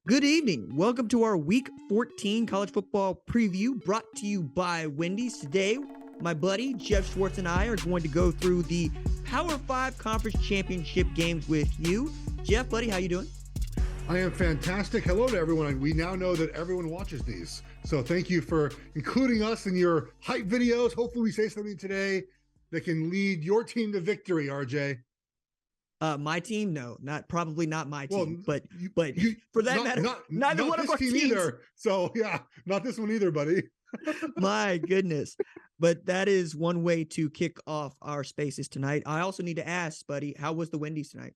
Good evening. Welcome to our Week 14 college football preview brought to you by Wendy's. Today, my buddy Geoff Schwartz and I are going to go through the Power 5 Conference Championship games with you. Geoff, buddy, how you doing? I am fantastic. Hello to everyone. We now know that everyone watches these. So thank you for including us in your hype videos. Hopefully we say something today that can lead your team to victory, RJ. My team, no, probably not my team, well, but for that matter, neither one of our teams either. So yeah, not this one either, buddy. My goodness. But that is one way to kick off our spaces tonight. I also need to ask, buddy, how was the Wendy's tonight?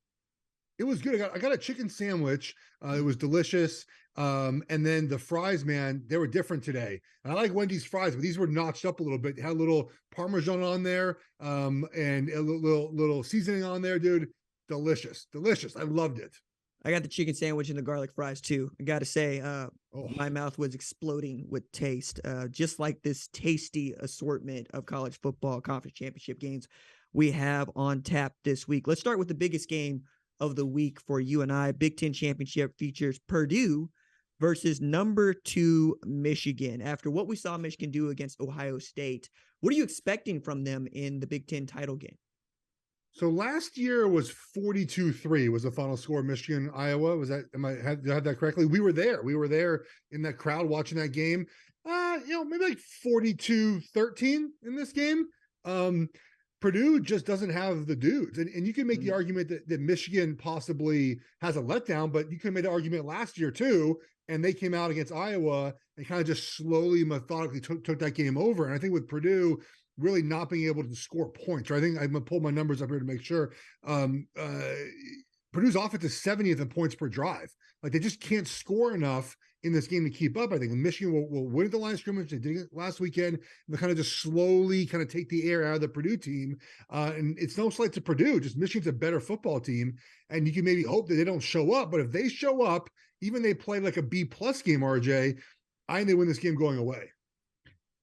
It was good. I got a chicken sandwich. It was delicious. And then the fries, man, they were different today. And I like Wendy's fries, but these were notched up a little bit. They had a little Parmesan on there, and a little seasoning on there, dude. Delicious. I loved it. I got the chicken sandwich and the garlic fries too. I got to say, my mouth was exploding with taste, just like this tasty assortment of college football conference championship games we have on tap this week. Let's start with the biggest game of the week for you and I. Big Ten Championship features Purdue versus number 2 Michigan. After what we saw Michigan do against Ohio State, what are you expecting from them in the Big Ten title game? So last year was 42-3 was the final score. Michigan, Iowa. Was that, did I have that correctly? We were there. We were there in that crowd watching that game. Maybe like 42-13 in this game. Purdue just doesn't have the dudes. And you can make the argument that Michigan possibly has a letdown, but you can make the argument last year too. And they came out against Iowa and kind of just slowly, methodically took that game over. And I think with Purdue really not being able to score points, right? I think I'm going to pull my numbers up here to make sure. Purdue's offense is 70th in points per drive. Like they just can't score enough in this game to keep up. I think Michigan will win at the line of scrimmage. They did it last weekend. They'll kind of just slowly kind of take the air out of the Purdue team. And it's no slight to Purdue, just Michigan's a better football team. And you can maybe hope that they don't show up. But if they show up, even they play like a B+ game, RJ, I think they win this game going away.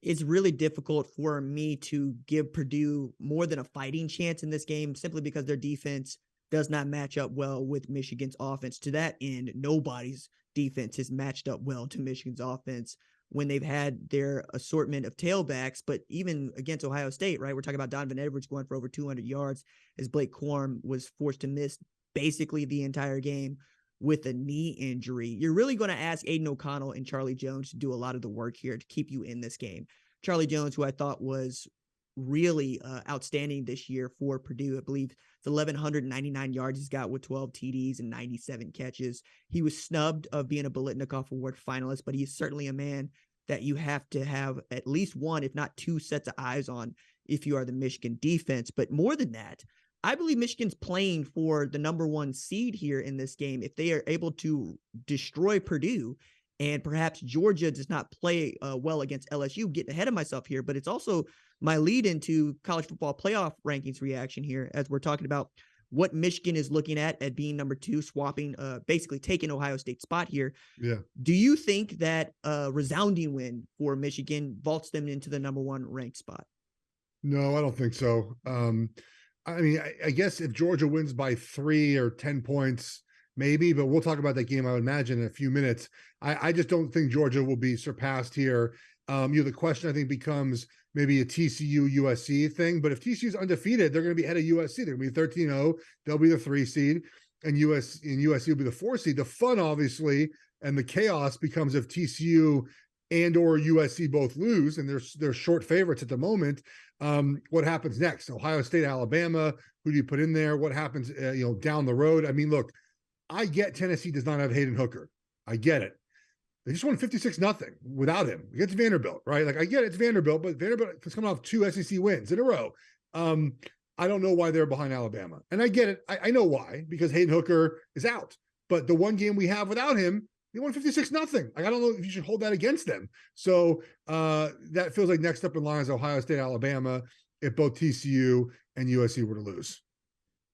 It's really difficult for me to give Purdue more than a fighting chance in this game simply because their defense does not match up well with Michigan's offense. To that end, nobody's defense has matched up well to Michigan's offense when they've had their assortment of tailbacks. But even against Ohio State, right, we're talking about Donovan Edwards going for over 200 yards as Blake Corum was forced to miss basically the entire game with a knee injury. You're really going to ask Aiden O'Connell and Charlie Jones to do a lot of the work here to keep you in this game. Charlie Jones, who I thought was really outstanding this year for Purdue. I believe it's 1,199 yards he's got with 12 TDs and 97 catches. He was snubbed of being a Biletnikoff Award finalist, but he's certainly a man that you have to have at least one, if not two sets of eyes on if you are the Michigan defense. But more than that, I believe Michigan's playing for the number 1 seed here in this game. If they are able to destroy Purdue, and perhaps Georgia does not play well against LSU, getting ahead of myself here, but it's also my lead into college football playoff rankings reaction here as we're talking about what Michigan is looking at being number 2, swapping, basically taking Ohio State's spot here. Yeah. Do you think that a resounding win for Michigan vaults them into the number 1 ranked spot? No, I don't think so. I guess if Georgia wins by 3 or 10 points, maybe, but we'll talk about that game, I would imagine, in a few minutes. I just don't think Georgia will be surpassed here. The question, I think, becomes maybe a TCU USC thing, but if TCU is undefeated, they're going to be ahead of USC. They're going to be 13-0. They'll be the 3 seed, and USC will be the 4 seed. The fun, obviously, and the chaos becomes if TCU and or USC both lose, and they're short favorites at the moment. What happens next? Ohio State, Alabama, who do you put in there? What happens, down the road? I mean, look, I get Tennessee does not have Hayden Hooker. I get it. They just won 56-0 without him against Vanderbilt, right? Like, I get it's Vanderbilt, but Vanderbilt is coming off 2 SEC wins in a row. I don't know why they're behind Alabama. And I get it. I know why, because Hayden Hooker is out. But the one game we have without him, they won 56-0. I don't know if you should hold that against them. So that feels like next up in line is Ohio State, Alabama, if both TCU and USC were to lose.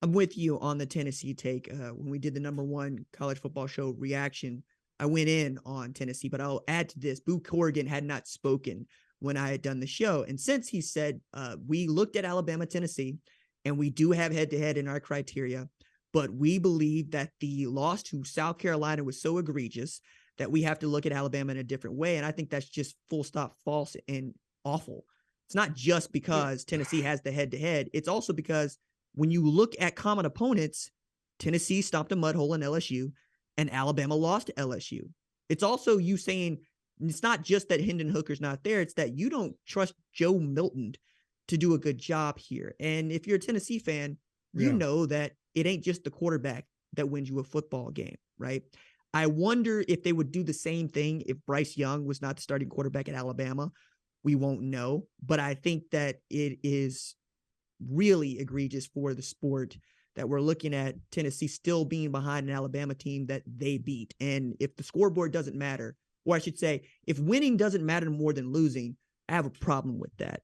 I'm with you on the Tennessee take. When we did the number 1 college football show reaction, I went in on Tennessee, but I'll add to this. Boo Corrigan had not spoken when I had done the show. And since he said, we looked at Alabama, Tennessee, and we do have head-to-head in our criteria, but we believe that the loss to South Carolina was so egregious that we have to look at Alabama in a different way. And I think that's just full stop false and awful. It's not just because Tennessee has the head-to-head. It's also because when you look at common opponents, Tennessee stomped a mud hole in LSU and Alabama lost to LSU. It's also you saying it's not just that Hendon Hooker's not there. It's that you don't trust Joe Milton to do a good job here. And if you're a Tennessee fan, you know that it ain't just the quarterback that wins you a football game, right? I wonder if they would do the same thing if Bryce Young was not the starting quarterback at Alabama. We won't know, but I think that it is really egregious for the sport that we're looking at Tennessee still being behind an Alabama team that they beat. And if the scoreboard doesn't matter, or I should say, if winning doesn't matter more than losing, I have a problem with that.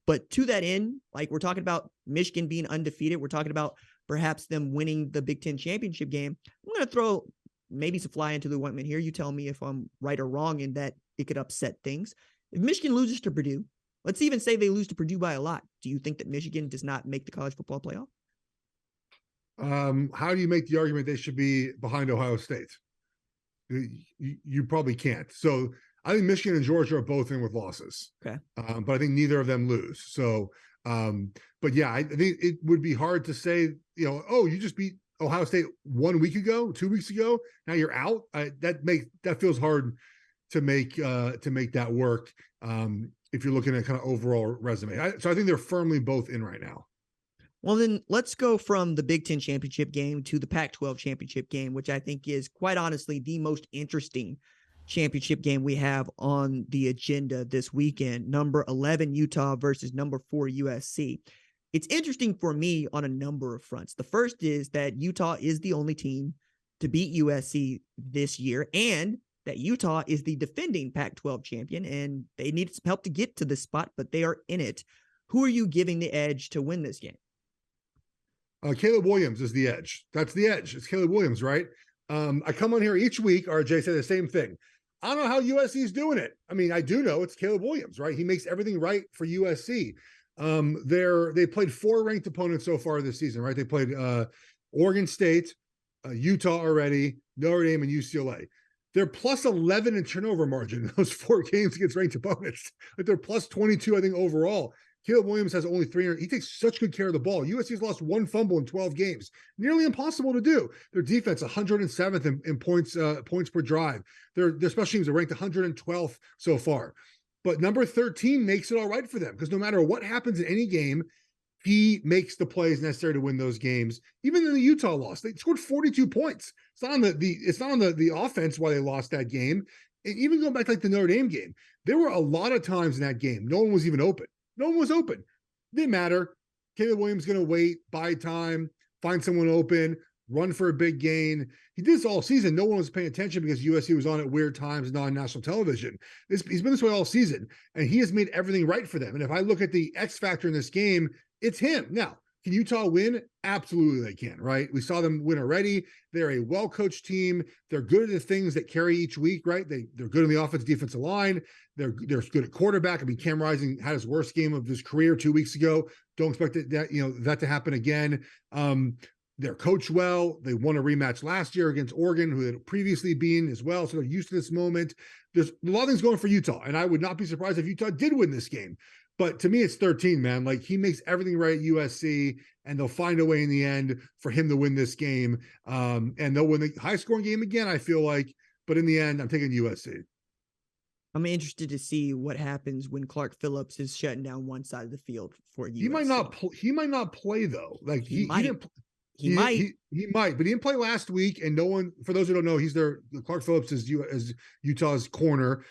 But to that end, like we're talking about Michigan being undefeated, we're talking about perhaps them winning the Big Ten championship game. I'm going to throw maybe some fly into the ointment here. You tell me if I'm right or wrong in that it could upset things. If Michigan loses to Purdue, let's even say they lose to Purdue by a lot. Do you think that Michigan does not make the college football playoff? How do you make the argument they should be behind Ohio State? You probably can't. So I think Michigan and Georgia are both in with losses. Okay. But I think neither of them lose. So, but yeah, I think it would be hard to say, oh, you just beat Ohio State 1 week ago, 2 weeks ago. Now you're out. That feels hard to make that work. If you're looking at kind of overall resume. So I think they're firmly both in right now. Well, then let's go from the Big Ten championship game to the Pac-12 championship game, which I think is quite honestly the most interesting championship game we have on the agenda this weekend. Number 11 Utah versus number 4 USC. It's interesting for me on a number of fronts. The first is that Utah is the only team to beat USC this year, and that Utah is the defending Pac-12 champion, and they need some help to get to this spot, but they are in it. Who are you giving the edge to win this game? Caleb Williams is the edge. That's the edge. It's Caleb Williams, right? I come on here each week, RJ said the same thing. I don't know how USC is doing it. I mean, I do know it's Caleb Williams, right? He makes everything right for USC. They played 4 ranked opponents so far this season, right? They played Oregon State, Utah already, Notre Dame, and UCLA. They're plus 11 in turnover margin in those 4 games against ranked opponents. Like they're plus 22, I think, overall. Caleb Williams has only 300. He takes such good care of the ball. USC has lost 1 fumble in 12 games. Nearly impossible to do. Their defense, 107th in points per drive. Their special teams are ranked 112th so far. But number 13 makes it all right for them because no matter what happens in any game, he makes the plays necessary to win those games. Even in the Utah loss, they scored 42 points. It's not on the offense why they lost that game. And even going back to like the Notre Dame game, there were a lot of times in that game no one was even open. No one was open. Didn't matter. Caleb Williams going to wait, buy time, find someone open, run for a big gain. He did this all season. No one was paying attention because USC was on at weird times, not on national television. He's been this way all season, and he has made everything right for them. And if I look at the X factor in this game, it's him. Now, can Utah win? Absolutely they can, right? We saw them win already. They're a well-coached team. They're good at the things that carry each week, right? They're good on the offensive defensive line. They're good at quarterback. I mean, Cam Rising had his worst game of his career 2 weeks ago. Don't expect that to happen again. They're coached well. They won a rematch last year against Oregon, who had previously been as well. So they're used to this moment. There's a lot of things going for Utah, and I would not be surprised if Utah did win this game. But to me, it's 13, man. Like he makes everything right at USC, and they'll find a way in the end for him to win this game. And they'll win the high-scoring game again, I feel like. But in the end, I'm taking USC. I'm interested to see what happens when Clark Phillips is shutting down one side of the field for USC. He might not play though. Like he might, but he didn't play last week. And no one, for those who don't know, Clark Phillips is Utah's corner,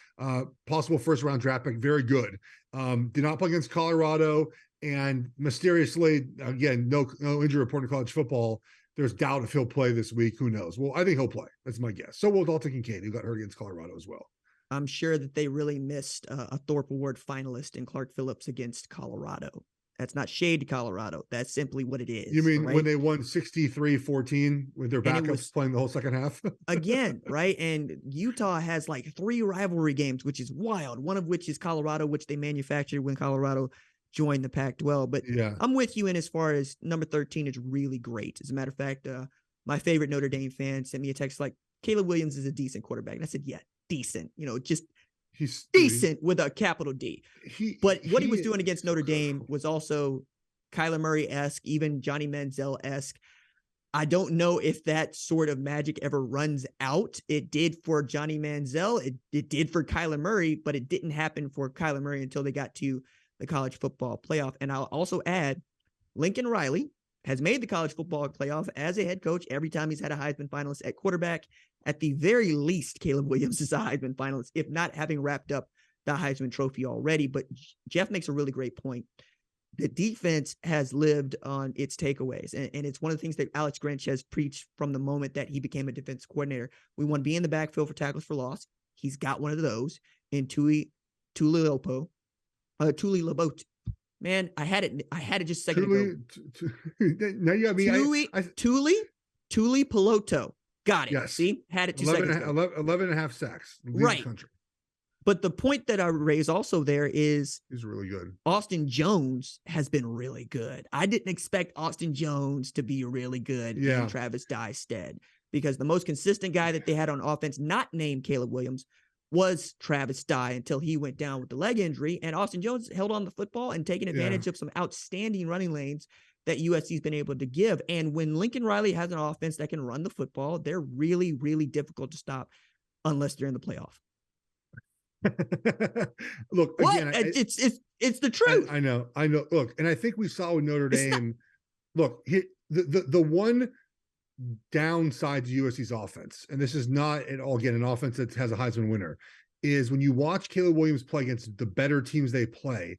possible first round draft pick. Very good. Did not play against Colorado, and mysteriously, again, no injury report in college football. There's doubt if he'll play this week. Who knows? Well, I think he'll play. That's my guess. So will Dalton Kincaid, who got hurt against Colorado as well. I'm sure that they really missed a Thorpe Award finalist in Clark Phillips against Colorado. That's not shade to Colorado. That's simply what it is. You mean right? When they won 63-14 with their backups playing the whole second half? Again, right? And Utah has like 3 rivalry games, which is wild. One of which is Colorado, which they manufactured when Colorado joined the Pac-12. But yeah, I'm with you in as far as number 13 is really great. As a matter of fact, my favorite Notre Dame fan sent me a text like, Caleb Williams is a decent quarterback. And I said, yeah, decent, just He's decent with a capital D. But what he was doing against Notre Dame was also Kyler Murray-esque, even Johnny Manziel-esque. I don't know if that sort of magic ever runs out. It did for Johnny Manziel. It did for Kyler Murray, but it didn't happen for Kyler Murray until they got to the college football playoff. And I'll also add, Lincoln Riley has made the college football playoff as a head coach every time he's had a Heisman finalist at quarterback. At the very least, Caleb Williams is a Heisman finalist, if not having wrapped up the Heisman Trophy already. But Geoff makes a really great point. The defense has lived on its takeaways. And it's one of the things that Alex Grinch has preached from the moment that he became a defense coordinator. We want to be in the backfield for tackles for loss. He's got one of those in Tuli Loboto. Man, I had it just a second ago. Now you got me. Tuli Piloto. Got it. Yes. See, had it 2 seconds ago. 11 and a half sacks. Right. But the point that I raise also there is he's really good. Austin Jones has been really good. I didn't expect Austin Jones to be really good in Travis Dye's stead, because the most consistent guy that they had on offense, not named Caleb Williams, was Travis Dye until he went down with the leg injury. And Austin Jones held on the football and taken advantage of some outstanding running lanes that USC's been able to give. And when Lincoln Riley has an offense that can run the football, they're really, really difficult to stop unless they're in the playoff. Look, again, it's the truth. I know. Look, and I think we saw with Notre Dame. Look, the one downside to USC's offense, and this is not at all again an offense that has a Heisman winner, is when you watch Caleb Williams play against the better teams they play,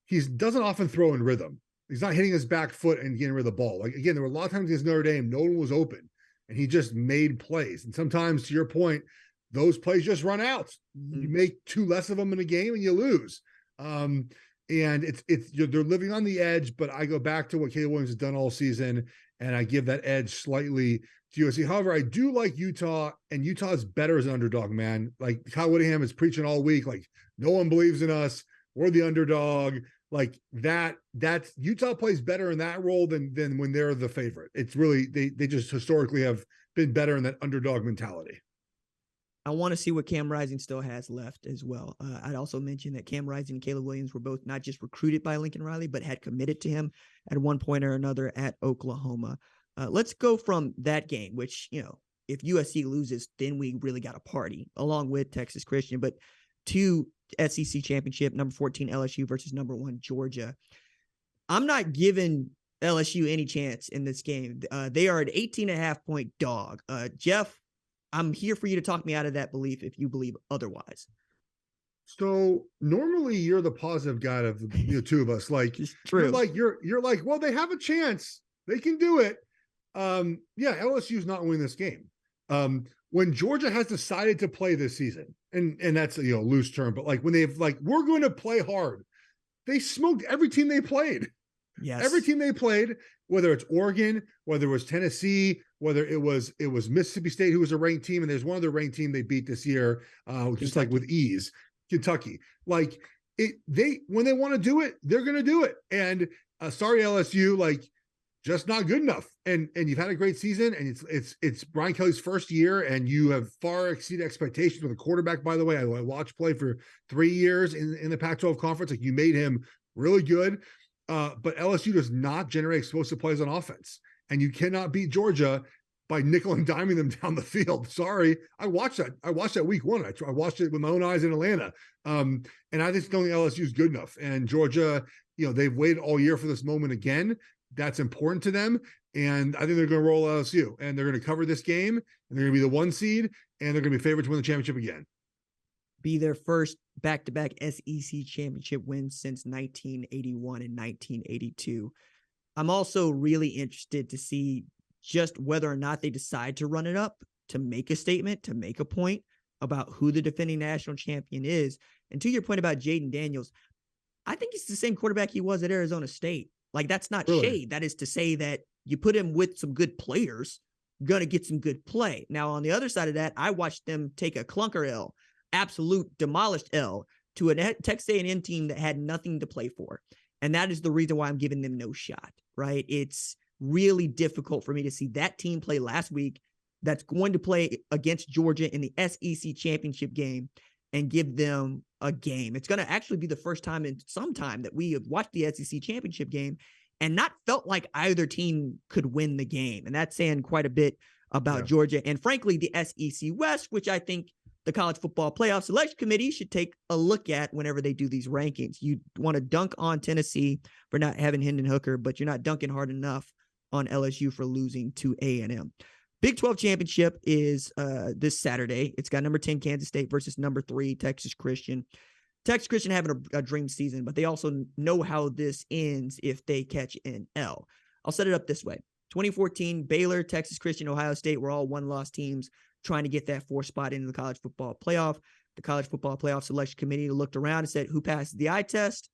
he doesn't often throw in rhythm. He's not hitting his back foot and getting rid of the ball. Like again, there were a lot of times against Notre Dame, no one was open, and he just made plays. And sometimes, to your point, those plays just run out. You make two less of them in a game and you lose. And they're living on the edge, but I go back to what Caleb Williams has done all season, and I give that edge slightly to USC. However, I do like Utah, and Utah is better as an underdog, man. Like Kyle Whittingham is preaching all week, like no one believes in us. We're the underdog. Like that's Utah plays better in that role than when they're the favorite. It's really, they just historically have been better in that underdog mentality. I want to see what Cam Rising still has left as well. I'd also mention that Cam Rising and Caleb Williams were both not just recruited by Lincoln Riley, but had committed to him at one point or another at Oklahoma. Let's go from that game, which, if USC loses, then we really got a party along with Texas Christian, but to SEC Championship, number 14 LSU versus number 1 Georgia. I'm not giving LSU any chance in this game. They are an 18.5-point dog. Geoff, I'm here for you to talk me out of that belief if you believe otherwise. So normally you're the positive guy of the two of us. Like, true. You're like, well, they have a chance. They can do it. LSU's not winning this game. When Georgia has decided to play this season, and that's a loose term, but like when they've we're going to play hard, they smoked every team they played. Yes. Every team they played, whether it's Oregon, whether it was Tennessee, whether it was Mississippi State, who was a ranked team, and there's one other ranked team they beat this year, just like with ease, Kentucky. Like when they want to do it, they're going to do it. And sorry, LSU, just not good enough. And you've had a great season, and it's Brian Kelly's first year, and you have far exceeded expectations with a quarterback. By the way, I watched play for 3 years in the Pac-12 conference. Like, you made him really good. But LSU does not generate explosive plays on offense, and you cannot beat Georgia by nickel and diming them down the field. Sorry. I watched that week 1. I watched it with my own eyes in Atlanta. And I just don't think LSU is good enough. And Georgia, they've waited all year for this moment again. That's important to them. And I think they're going to roll LSU, and they're going to cover this game, and they're going to be the 1 seed, and they're going to be favored to win the championship again. Be their first back-to-back SEC championship wins since 1981 and 1982. I'm also really interested to see just whether or not they decide to run it up, to make a statement, to make a point about who the defending national champion is. And to your point about Jaden Daniels, I think he's the same quarterback he was at Arizona State. Like, that's not really shade. That is to say that you put him with some good players, going to get some good play. Now, on the other side of that, I watched them take a clunker L, absolute demolished L, to a Texas A&M team that had nothing to play for. And that is the reason why I'm giving them no shot, right? It's really difficult for me to see that team play last week that's going to play against Georgia in the SEC Championship game and give them a game. It's going to actually be the first time in some time that we have watched the SEC Championship game and not felt like either team could win the game. And that's saying quite a bit about Georgia. And frankly, the SEC West, which I think the College Football Playoff Selection Committee should take a look at whenever they do these rankings. You want to dunk on Tennessee for not having Hendon Hooker, but you're not dunking hard enough on LSU for losing to A&M. Big 12 Championship is this Saturday. It's got number 10 Kansas State versus number 3 Texas Christian. Texas Christian having a dream season, but they also know how this ends if they catch an L. I'll set it up this way. 2014, Baylor, Texas Christian, Ohio State were all one-loss teams trying to get that 4th spot into the College Football Playoff. The College Football Playoff Selection Committee looked around and said, who passes the eye test?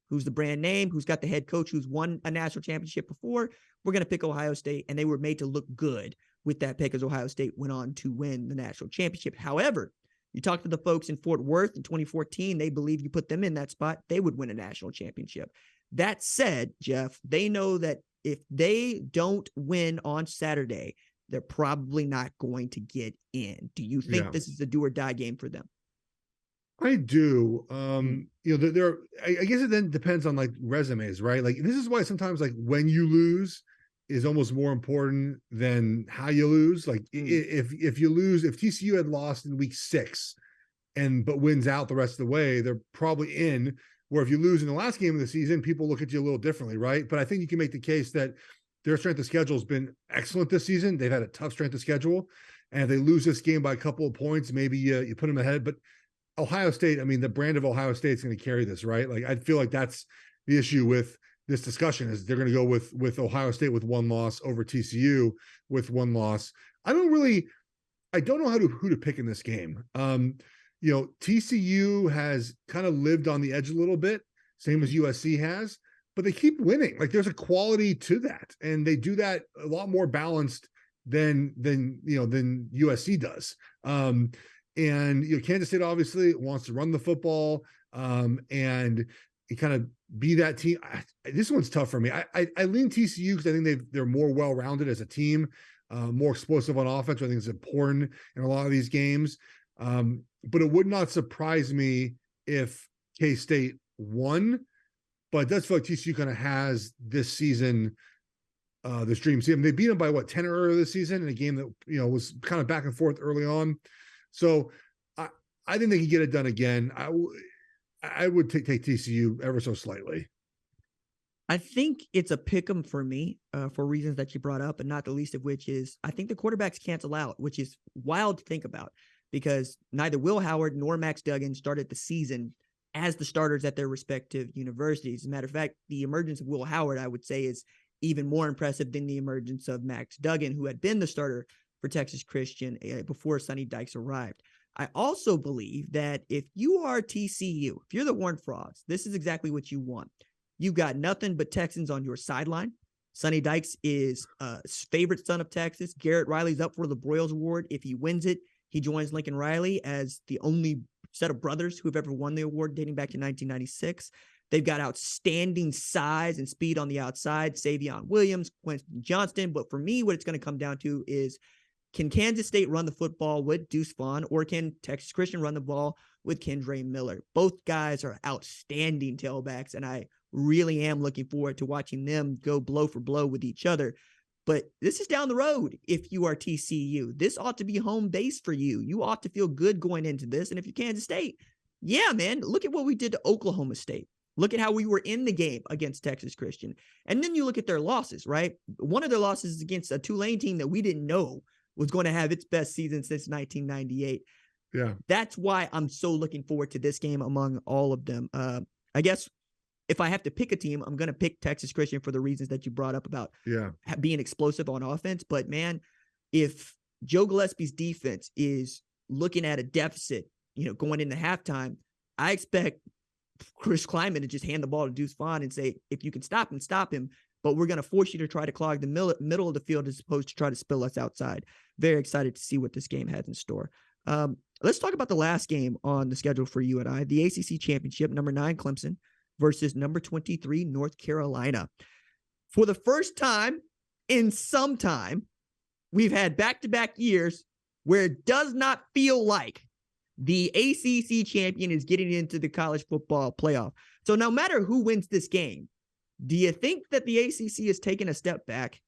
Who's the brand name? Who's got the head coach who's won a national championship before? We're going to pick Ohio State, and they were made to look good with that pick as Ohio State went on to win the national championship. However, you talk to the folks in Fort Worth in 2014, they believe you put them in that spot, they would win a national championship. That said, Geoff, they know that if they don't win on Saturday, they're probably not going to get in. Do you think this is a do or die game for them? I do. I guess it then depends on like resumes, right? Like this is why sometimes like when you lose is almost more important than how you lose. Like if you lose, if TCU had lost in week 6 but wins out the rest of the way, they're probably in. Where if you lose in the last game of the season, people look at you a little differently, right? But I think you can make the case that their strength of schedule has been excellent this season. They've had a tough strength of schedule, and if they lose this game by a couple of points, maybe you put them ahead. But Ohio State, I mean, the brand of Ohio State is going to carry this, right? Like I feel like that's the issue with this discussion is they're going to go with Ohio State with 1 loss over TCU with 1 loss. I don't know who to pick in this game. TCU has kind of lived on the edge a little bit, same as USC has, but they keep winning. Like there's a quality to that, and they do that a lot more balanced than USC does. And Kansas State obviously wants to run the football, and kind of be that team. This one's tough for me. I lean TCU because I think they're more well-rounded as a team, more explosive on offense. I think it's important in a lot of these games. But it would not surprise me if K-State won, but it does feel like TCU kind of has this season, this dream season. They beat them by 10 earlier this season in a game that, was kind of back and forth early on. So I think they can get it done again. I would take TCU ever so slightly. I think it's a pick 'em for me for reasons that you brought up, and not the least of which is I think the quarterbacks cancel out, which is wild to think about because neither Will Howard nor Max Duggan started the season as the starters at their respective universities. As a matter of fact, the emergence of Will Howard, I would say, is even more impressive than the emergence of Max Duggan, who had been the starter for Texas Christian before Sonny Dykes arrived. I also believe that if you are TCU, if you're the Horned Frogs, this is exactly what you want. You've got nothing but Texans on your sideline. Sonny Dykes is a favorite son of Texas. Garrett Riley's up for the Broyles Award. If he wins it, he joins Lincoln Riley as the only set of brothers who have ever won the award dating back to 1996. They've got outstanding size and speed on the outside, Savion Williams, Quentin Johnston. But for me, what it's going to come down to is, can Kansas State run the football with Deuce Vaughn, or can Texas Christian run the ball with Kendre Miller? Both guys are outstanding tailbacks, and I really am looking forward to watching them go blow for blow with each other. But this is down the road if you are TCU. This ought to be home base for you. You ought to feel good going into this. And if you're Kansas State, yeah, man, look at what we did to Oklahoma State. Look at how we were in the game against Texas Christian. And then you look at their losses, right? One of their losses is against a Tulane team that we didn't know was going to have its best season since 1998. Yeah. That's why I'm so looking forward to this game among all of them. I guess if I have to pick a team, I'm going to pick Texas Christian for the reasons that you brought up about being explosive on offense. But man, if Joe Gillespie's defense is looking at a deficit, going into halftime, I expect Chris Kleiman to just hand the ball to Deuce Vaughn and say, if you can stop him, stop him. But we're going to force you to try to clog the middle of the field as opposed to try to spill us outside. Very excited to see what this game has in store. Let's talk about the last game on the schedule for you and I, the ACC Championship, number 9 Clemson versus number 23 North Carolina. For the first time in some time, we've had back-to-back years where it does not feel like the ACC champion is getting into the college football playoff. So no matter who wins this game, do you think that the ACC is taking a step back?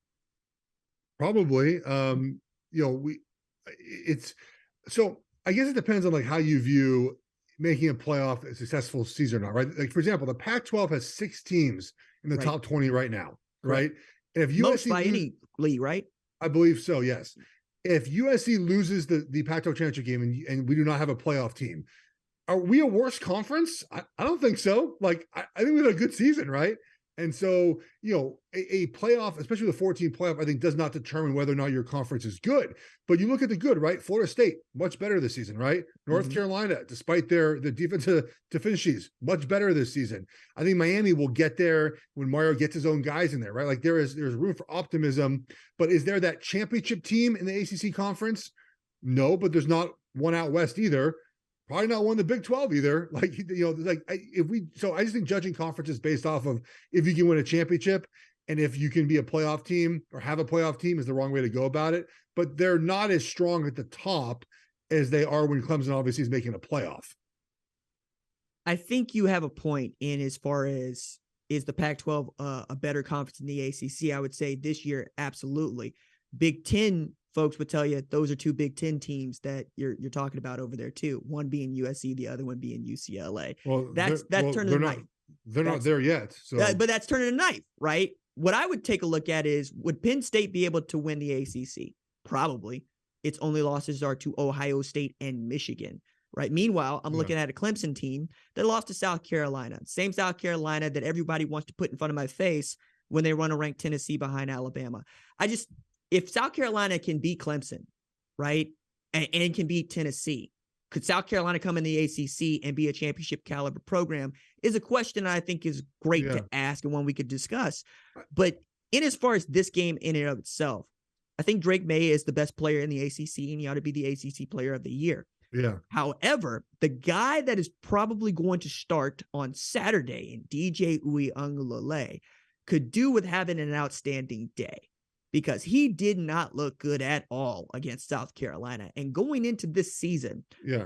Probably. So I guess it depends on like how you view making a playoff a successful season or not, right? Like for example, the Pac-12 has 6 teams in the top 20 right now, right? And if USC by any league, right? I believe so, yes. If USC loses the Pac-12 championship game and we do not have a playoff team, are we a worse conference? I don't think so. Like, I think we had a good season, right? And so, a playoff, especially the 14 playoff, I think does not determine whether or not your conference is good. But you look at the good, right? Florida State, much better this season, right? North Carolina, despite the defensive deficiencies, much better this season. I think Miami will get there when Mario gets his own guys in there, right? Like there's room for optimism. But is there that championship team in the ACC conference? No, but there's not one out west either. Probably not one in the Big 12 either. I just think judging conferences based off of if you can win a championship and if you can be a playoff team or have a playoff team is the wrong way to go about it. But they're not as strong at the top as they are when Clemson obviously is making a playoff. I think you have a point in as far as is the Pac-12 a better conference than the ACC? I would say this year, absolutely. Big Ten folks would tell you those are 2 Big Ten teams that you're talking about over there too. One being USC, the other one being UCLA. Well, that's turning the knife. They're not there yet. So, but that's turning the knife, right? What I would take a look at is, would Penn State be able to win the ACC? Probably. Its only losses are to Ohio State and Michigan, right? Meanwhile, I'm looking at a Clemson team that lost to South Carolina. Same South Carolina that everybody wants to put in front of my face when they run a ranked Tennessee behind Alabama. If South Carolina can beat Clemson, right, and can beat Tennessee, could South Carolina come in the ACC and be a championship caliber program is a question I think is great to ask and one we could discuss. But in as far as this game in and of itself, I think Drake May is the best player in the ACC and he ought to be the ACC player of the year. Yeah. However, the guy that is probably going to start on Saturday in DJ Uiagalelei could do with having an outstanding day, because he did not look good at all against South Carolina. And going into this season,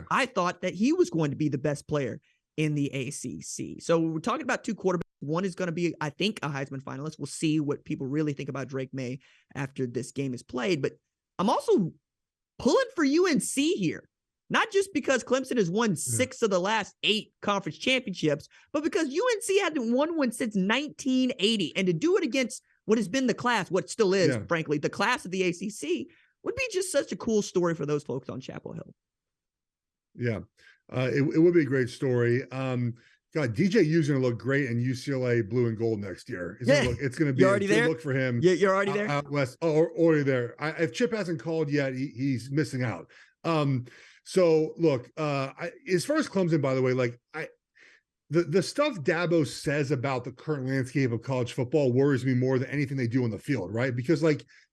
I thought that he was going to be the best player in the ACC. So we're talking about 2 quarterbacks. One is going to be, I think, a Heisman finalist. We'll see what people really think about Drake May after this game is played. But I'm also pulling for UNC here, not just because Clemson has won 6 of the last 8 conference championships, but because UNC hasn't won one since 1980. And to do it against what has been the class, what still is, frankly, the class of the ACC, would be just such a cool story for those folks on Chapel Hill. Yeah, it would be a great story. God, DJ U's going to look great in UCLA blue and gold next year. It's going to be a good look for him. You're already there? Out west. Oh, already there. If Chip hasn't called yet, he's missing out. So look, as far as Clemson, by the way, the stuff Dabo says about the current landscape of college football worries me more than anything they do on the field, right? Because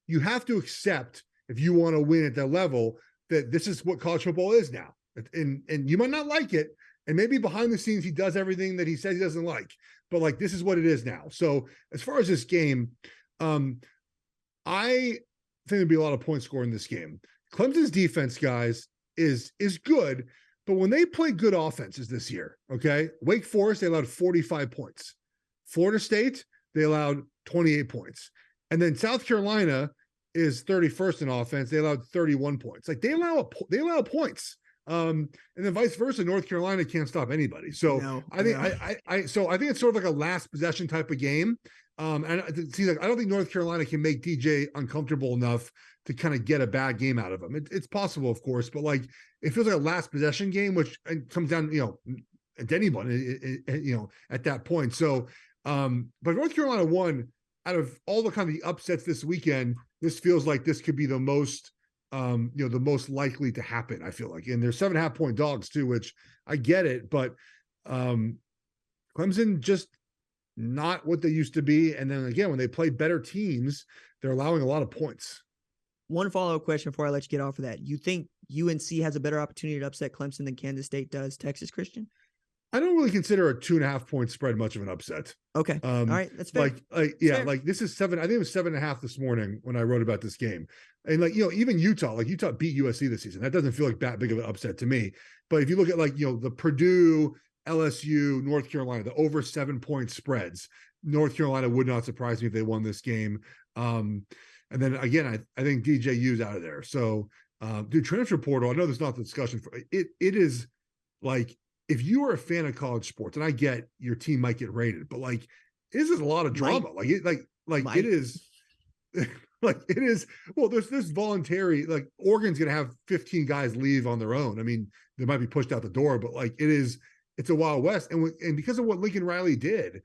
you have to accept, if you want to win at that level, that this is what college football is now. And you might not like it. And maybe behind the scenes, he does everything that he says he doesn't like, but this is what it is now. So as far as this game, I think there'd be a lot of points scored in this game. Clemson's defense, guys, is good, but when they play good offenses this year, okay, Wake Forest, they allowed 45 points. Florida State, they allowed 28 points. And then South Carolina is 31st in offense. They allowed 31 points. They allow points. And then vice versa, North Carolina can't stop anybody. So I think it's sort of like a last possession type of game. And it seems I don't think North Carolina can make DJ uncomfortable enough to kind of get a bad game out of him. It's possible, of course, but it feels like a last possession game, which comes down, to anyone, at that point. So, but North Carolina won out of all the kind of the upsets this weekend. This feels like this could be the most, the most likely to happen, I feel like. And they're 7.5 point dogs too, which I get it, but Clemson just not what they used to be. And then again, when they play better teams, they're allowing a lot of points. One follow-up question before I let you get off of that. You think UNC has a better opportunity to upset Clemson than Kansas State does Texas Christian? I don't really consider a 2.5 point spread much of an upset. Okay. All right. That's fair. Like this is 7. I think it was 7.5 this morning when I wrote about this game. And even Utah beat USC this season. That doesn't feel like that big of an upset to me. But if you look at the Purdue, LSU, North Carolina, the over 7 point spreads, North Carolina would not surprise me if they won this game. And then again, I think DJU's out of there. So, transfer portal, I know there's not the discussion for it. It is like, if you are a fan of college sports, and I get your team might get rated, but this is a lot of drama. It is it is. Well, there's voluntary, Oregon's going to have 15 guys leave on their own. I mean, they might be pushed out the door, but it's a Wild West. And because of what Lincoln Riley did,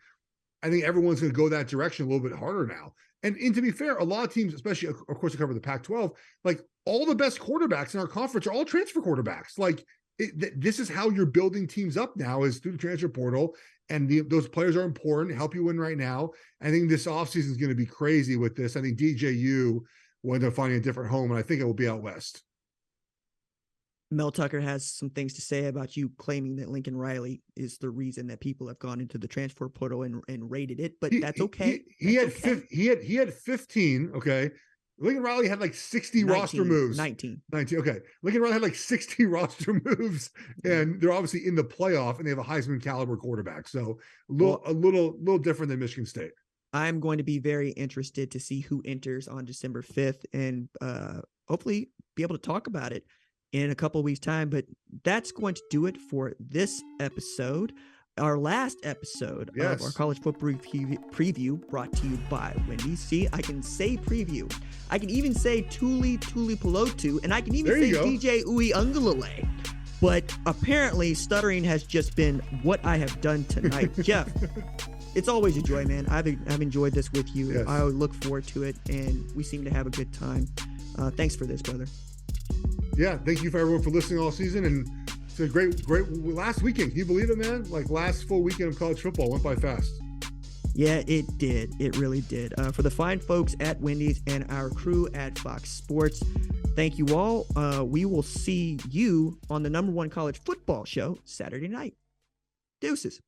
I think everyone's going to go that direction a little bit harder now. And to be fair, a lot of teams, especially, of course, to cover the Pac-12, all the best quarterbacks in our conference are all transfer quarterbacks. This is how you're building teams up now, is through the transfer portal, and those players are important, help you win right now. I think this offseason is going to be crazy with this. I think DJU will end up finding a different home, and I think it will be out west. Mel Tucker has some things to say about you claiming that Lincoln Riley is the reason that people have gone into the transfer portal and rated it, but that's okay. He had 15. Okay. Lincoln Riley had 60 roster moves. 19. Okay. Lincoln Riley had 60 roster moves, and they're obviously in the playoff, and they have a Heisman caliber quarterback. So a little different than Michigan State. I'm going to be very interested to see who enters on December 5th and hopefully be able to talk about it in a couple of weeks' time. But that's going to do it for this episode. Our last episode of our college football preview, brought to you by Wendy's. See, I can say preview. I can even say Tuli Pelotu, and I can even say DJ Uwe Ungalale. But apparently, stuttering has just been what I have done tonight. Geoff, it's always a joy, man. I've enjoyed this with you. Yes. I look forward to it, and we seem to have a good time. Thanks for this, brother. Yeah, thank you for everyone for listening all season, and it's a great last weekend. Can you believe it, man? Last full weekend of college football went by fast. Yeah, it did. It really did. For the fine folks at Wendy's and our crew at Fox Sports, thank you all. We will see you on the #1 college football show Saturday night. Deuces.